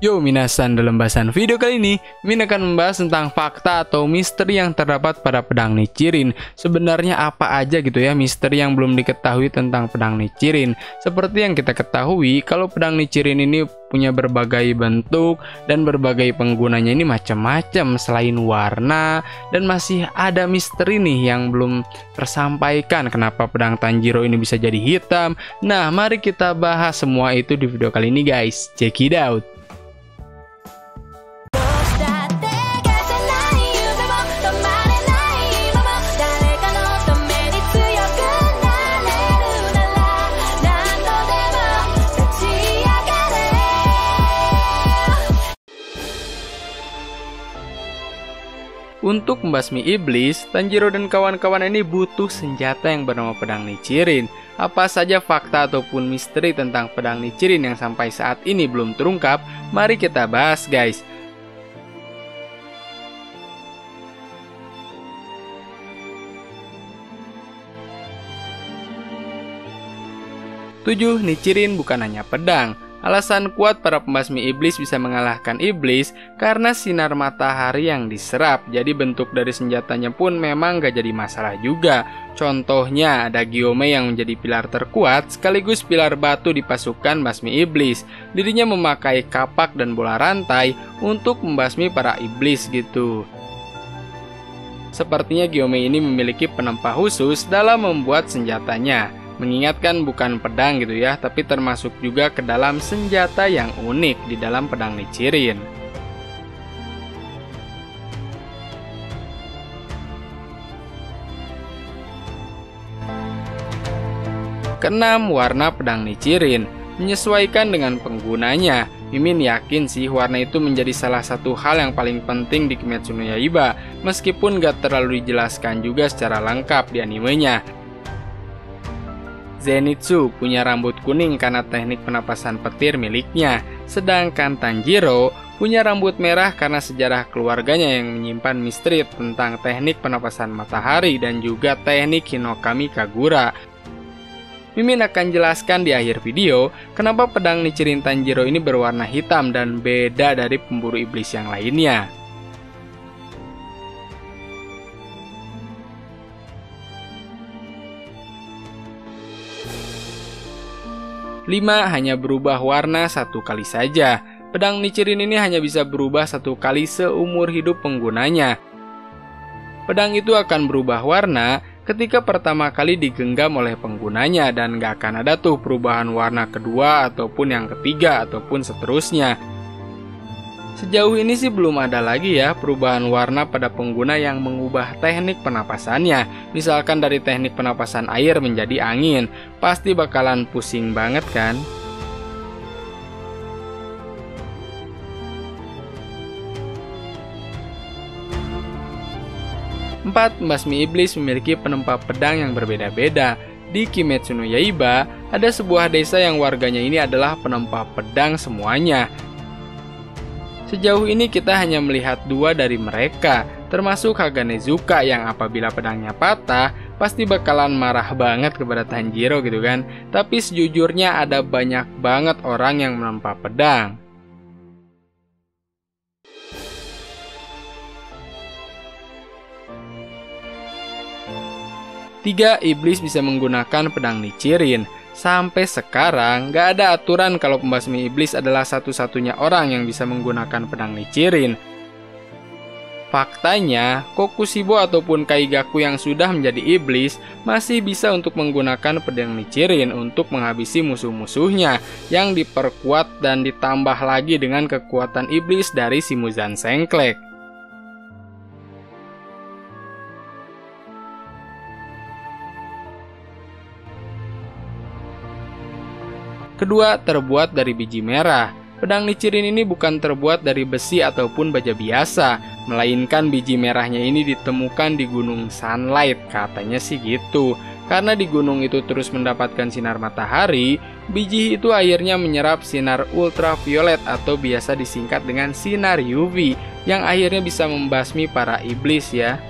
Yo minasan, dalam bahasan video kali ini Min akan membahas tentang fakta atau misteri yang terdapat pada pedang Nichirin. Sebenarnya apa aja gitu ya misteri yang belum diketahui tentang pedang Nichirin. Seperti yang kita ketahui kalau pedang Nichirin ini punya berbagai bentuk dan berbagai penggunanya ini macam-macam selain warna, dan masih ada misteri nih yang belum tersampaikan kenapa pedang Tanjiro ini bisa jadi hitam. Nah, mari kita bahas semua itu di video kali ini guys. Check it out. Untuk membasmi iblis, Tanjiro dan kawan-kawan ini butuh senjata yang bernama pedang Nichirin. Apa saja fakta ataupun misteri tentang pedang Nichirin yang sampai saat ini belum terungkap? Mari kita bahas guys. Tujuh, Nichirin bukan hanya pedang. Alasan kuat para pembasmi iblis bisa mengalahkan iblis karena sinar matahari yang diserap. Jadi bentuk dari senjatanya pun memang gak jadi masalah juga. Contohnya ada Gyome yang menjadi pilar terkuat sekaligus pilar batu di pasukan basmi iblis. Dirinya memakai kapak dan bola rantai untuk membasmi para iblis gitu. Sepertinya Gyome ini memiliki penempa khusus dalam membuat senjatanya. Mengingatkan bukan pedang gitu ya, tapi termasuk juga ke dalam senjata yang unik di dalam pedang Nichirin. Keenam, warna pedang Nichirin menyesuaikan dengan penggunanya. Mimin yakin sih warna itu menjadi salah satu hal yang paling penting di Kimetsu no Yaiba, meskipun gak terlalu dijelaskan juga secara lengkap di animenya. Zenitsu punya rambut kuning karena teknik penapasan petir miliknya, sedangkan Tanjiro punya rambut merah karena sejarah keluarganya yang menyimpan misteri tentang teknik penapasan matahari dan juga teknik Hinokami Kagura. Mimin akan jelaskan di akhir video kenapa pedang Nichirin Tanjiro ini berwarna hitam dan beda dari pemburu iblis yang lainnya. 5. Hanya berubah warna satu kali saja. Pedang Nichirin ini hanya bisa berubah satu kali seumur hidup penggunanya. Pedang itu akan berubah warna ketika pertama kali digenggam oleh penggunanya dan gak akan ada tuh perubahan warna kedua ataupun yang ketiga ataupun seterusnya. Sejauh ini sih belum ada lagi ya perubahan warna pada pengguna yang mengubah teknik penapasannya. Misalkan dari teknik penapasan air menjadi angin, pasti bakalan pusing banget kan? 4. Basmi iblis memiliki penempa pedang yang berbeda-beda. Di Kimetsu no Yaiba, ada sebuah desa yang warganya ini adalah penempa pedang semuanya. Sejauh ini kita hanya melihat 2 dari mereka, termasuk Haganezuka yang apabila pedangnya patah, pasti bakalan marah banget kepada Tanjiro gitu kan. Tapi sejujurnya ada banyak banget orang yang menempa pedang. 3. Iblis bisa menggunakan pedang Nichirin. Sampai sekarang, gak ada aturan kalau pembasmi iblis adalah satu-satunya orang yang bisa menggunakan pedang Nichirin. Faktanya, Kokushibo ataupun Kaigaku yang sudah menjadi iblis masih bisa untuk menggunakan pedang Nichirin untuk menghabisi musuh-musuhnya yang diperkuat dan ditambah lagi dengan kekuatan iblis dari Shimuzan Sengklek. Kedua, terbuat dari biji merah. Pedang Nichirin ini bukan terbuat dari besi ataupun baja biasa, melainkan biji merahnya ini ditemukan di Gunung Sunlight, katanya sih gitu. Karena di gunung itu terus mendapatkan sinar matahari, biji itu akhirnya menyerap sinar ultraviolet atau biasa disingkat dengan sinar UV, yang akhirnya bisa membasmi para iblis ya.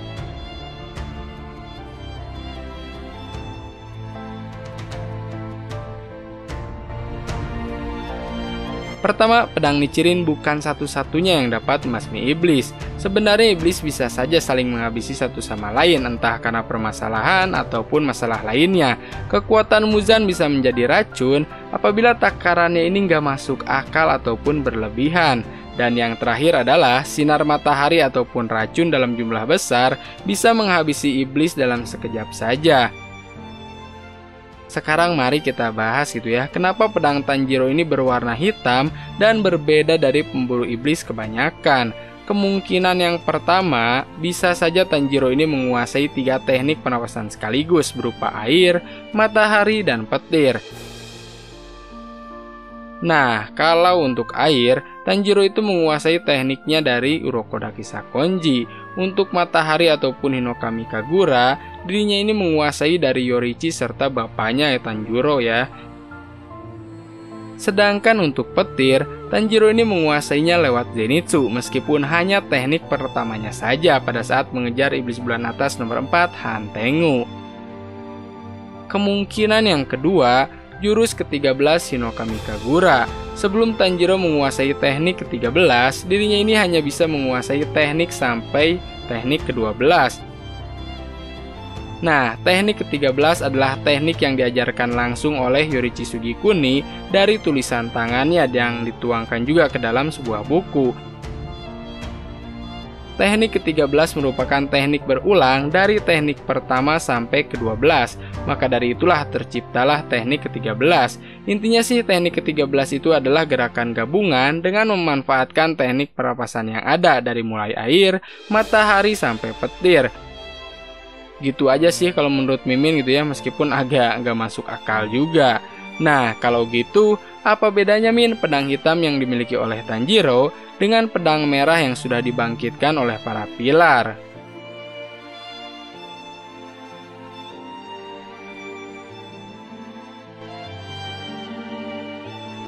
Pertama, pedang Nichirin bukan satu-satunya yang dapat membasmi iblis. Sebenarnya iblis bisa saja saling menghabisi satu sama lain, entah karena permasalahan ataupun masalah lainnya. Kekuatan Muzan bisa menjadi racun apabila takarannya ini nggak masuk akal ataupun berlebihan. Dan yang terakhir adalah sinar matahari ataupun racun dalam jumlah besar bisa menghabisi iblis dalam sekejap saja. Sekarang mari kita bahas gitu ya, kenapa pedang Tanjiro ini berwarna hitam dan berbeda dari pemburu iblis kebanyakan. Kemungkinan yang pertama, bisa saja Tanjiro ini menguasai 3 teknik pernapasan sekaligus berupa air, matahari, dan petir. Nah, kalau untuk air, Tanjiro itu menguasai tekniknya dari Urokodaki Sakonji. Untuk matahari ataupun Hinokami Kagura, dirinya ini menguasai dari Yorichi serta bapaknya Tanjiro ya. Sedangkan untuk petir, Tanjiro ini menguasainya lewat Zenitsu meskipun hanya teknik pertamanya saja pada saat mengejar iblis bulan atas nomor 4 Hantengu. Kemungkinan yang kedua, jurus ke-13 Hinokami Kagura. Sebelum Tanjiro menguasai teknik ke-13, dirinya ini hanya bisa menguasai teknik sampai teknik ke-12. Nah, teknik ke-13 adalah teknik yang diajarkan langsung oleh Yorichi Sugikuni dari tulisan tangannya yang dituangkan juga ke dalam sebuah buku. Teknik ke-13 merupakan teknik berulang dari teknik pertama sampai ke-12. Maka dari itulah terciptalah teknik ke-13. Intinya sih teknik ke-13 itu adalah gerakan gabungan dengan memanfaatkan teknik pernapasan yang ada dari mulai air, matahari, sampai petir. Gitu aja sih kalau menurut Mimin gitu ya, meskipun agak nggak masuk akal juga. Nah, kalau gitu, apa bedanya Min pedang hitam yang dimiliki oleh Tanjiro dengan pedang merah yang sudah dibangkitkan oleh para pilar?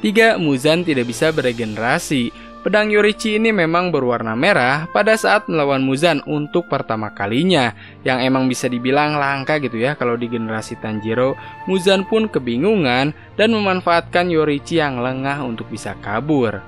Tiga, Muzan tidak bisa beregenerasi. Pedang Yorichi ini memang berwarna merah pada saat melawan Muzan untuk pertama kalinya, yang emang bisa dibilang langka gitu ya kalau di generasi Tanjiro. Muzan pun kebingungan dan memanfaatkan Yorichi yang lengah untuk bisa kabur.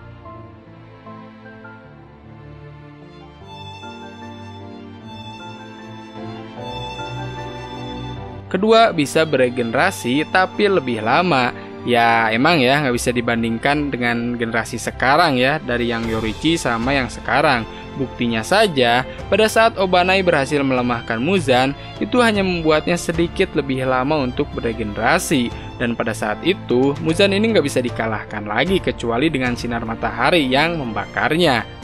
Kedua, bisa beregenerasi tapi lebih lama. Ya emang ya nggak bisa dibandingkan dengan generasi sekarang ya, dari yang Yorichi sama yang sekarang. Buktinya saja, pada saat Obanai berhasil melemahkan Muzan, itu hanya membuatnya sedikit lebih lama untuk beregenerasi. Dan pada saat itu, Muzan ini nggak bisa dikalahkan lagi kecuali dengan sinar matahari yang membakarnya.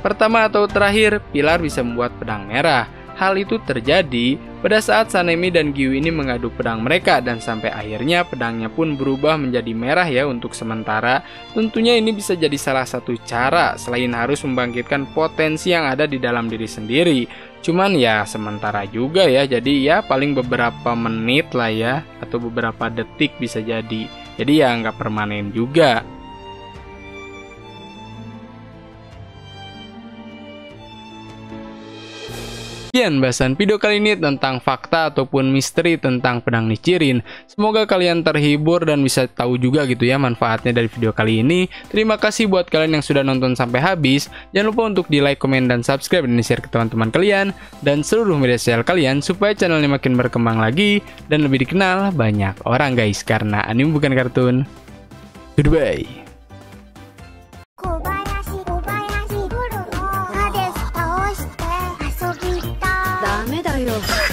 Pertama atau terakhir, pilar bisa membuat pedang merah. Hal itu terjadi pada saat Sanemi dan Giyu ini mengadu pedang mereka dan sampai akhirnya pedangnya pun berubah menjadi merah ya untuk sementara. Tentunya ini bisa jadi salah satu cara selain harus membangkitkan potensi yang ada di dalam diri sendiri. Cuman ya sementara juga ya, jadi ya paling beberapa menit lah ya, atau beberapa detik bisa jadi. Jadi ya nggak permanen juga. Sekian bahasan video kali ini tentang fakta ataupun misteri tentang pedang Nichirin. Semoga kalian terhibur dan bisa tahu juga gitu ya manfaatnya dari video kali ini. Terima kasih buat kalian yang sudah nonton sampai habis. Jangan lupa untuk di like, komen, dan subscribe dan share ke teman-teman kalian dan seluruh media sosial kalian supaya channel ini makin berkembang lagi dan lebih dikenal banyak orang guys, karena anime bukan kartun. Goodbye. ダメだよ。